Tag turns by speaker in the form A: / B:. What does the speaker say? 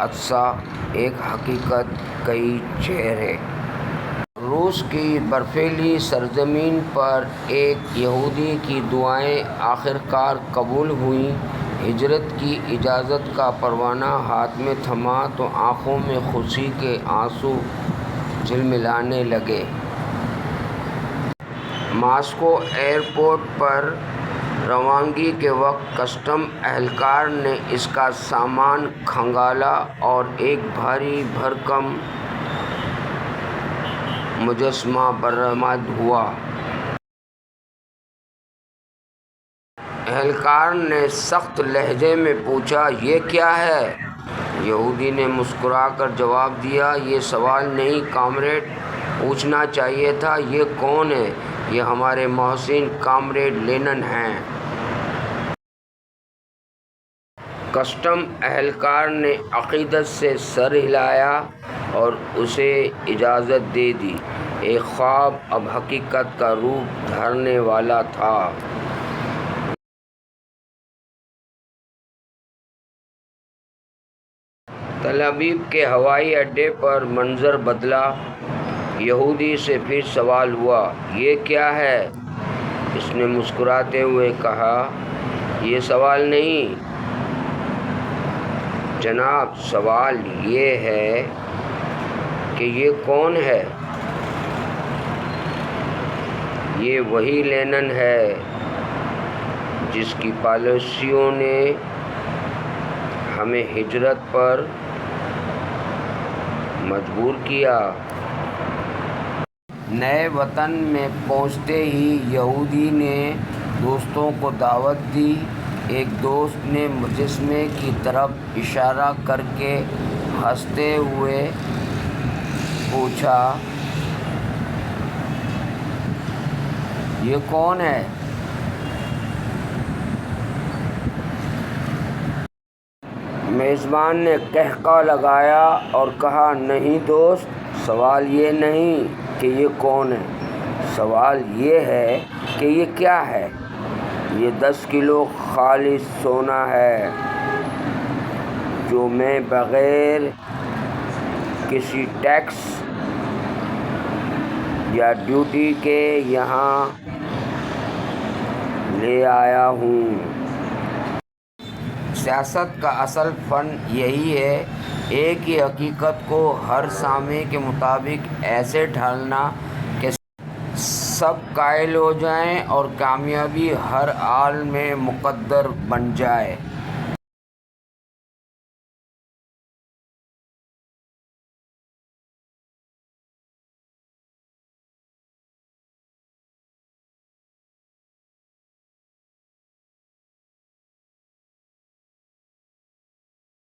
A: عدسہ ایک حقیقت کئی چہرے۔ روس کی برفیلی سرزمین پر ایک یہودی کی دعائیں آخرکار قبول ہوئیں۔ ہجرت کی اجازت کا پروانہ ہاتھ میں تھما تو آنکھوں میں خوشی کے آنسو جھلملانے لگے۔ ماسکو ایئرپورٹ پر روانگی کے وقت کسٹم اہلکار نے اس کا سامان کھنگالا اور ایک بھاری بھرکم مجسمہ برآمد ہوا۔ اہلکار نے سخت لہجے میں پوچھا، یہ کیا ہے؟ یہودی نے مسکرا کر جواب دیا، یہ سوال نہیں کامریڈ، پوچھنا چاہیے تھا یہ کون ہے؟ یہ ہمارے محسن کامریڈ لینن ہیں۔ کسٹم اہلکار نے عقیدت سے سر ہلایا اور اسے اجازت دے دی۔ ایک خواب اب حقیقت کا روپ دھارنے والا تھا۔ تل ابیب کے ہوائی اڈے پر منظر بدلا۔ یہودی سے پھر سوال ہوا، یہ کیا ہے؟ اس نے مسکراتے ہوئے کہا، یہ سوال نہیں جناب، سوال یہ ہے کہ یہ کون ہے؟ یہ وہی لینن ہے جس کی پالیسیوں نے ہمیں ہجرت پر مجبور کیا۔ نئے وطن میں پہنچتے ہی یہودی نے دوستوں کو دعوت دی۔ ایک دوست نے مجسمے کی طرف اشارہ کر کے ہنستے ہوئے پوچھا، یہ کون ہے؟ میزبان نے قہقہ لگایا اور کہا، نہیں دوست، سوال یہ نہیں کہ یہ کون ہے، سوال یہ ہے کہ یہ کیا ہے۔ یہ 10 کلو خالص سونا ہے جو میں بغیر کسی ٹیکس یا ڈیوٹی کے یہاں لے آیا ہوں۔ سیاست کا اصل فن یہی ہے، ایک ہی حقیقت کو ہر سامع کے مطابق ایسے ڈھالنا کہ سب قائل ہو جائیں اور کامیابی ہر حال میں مقدر بن جائے۔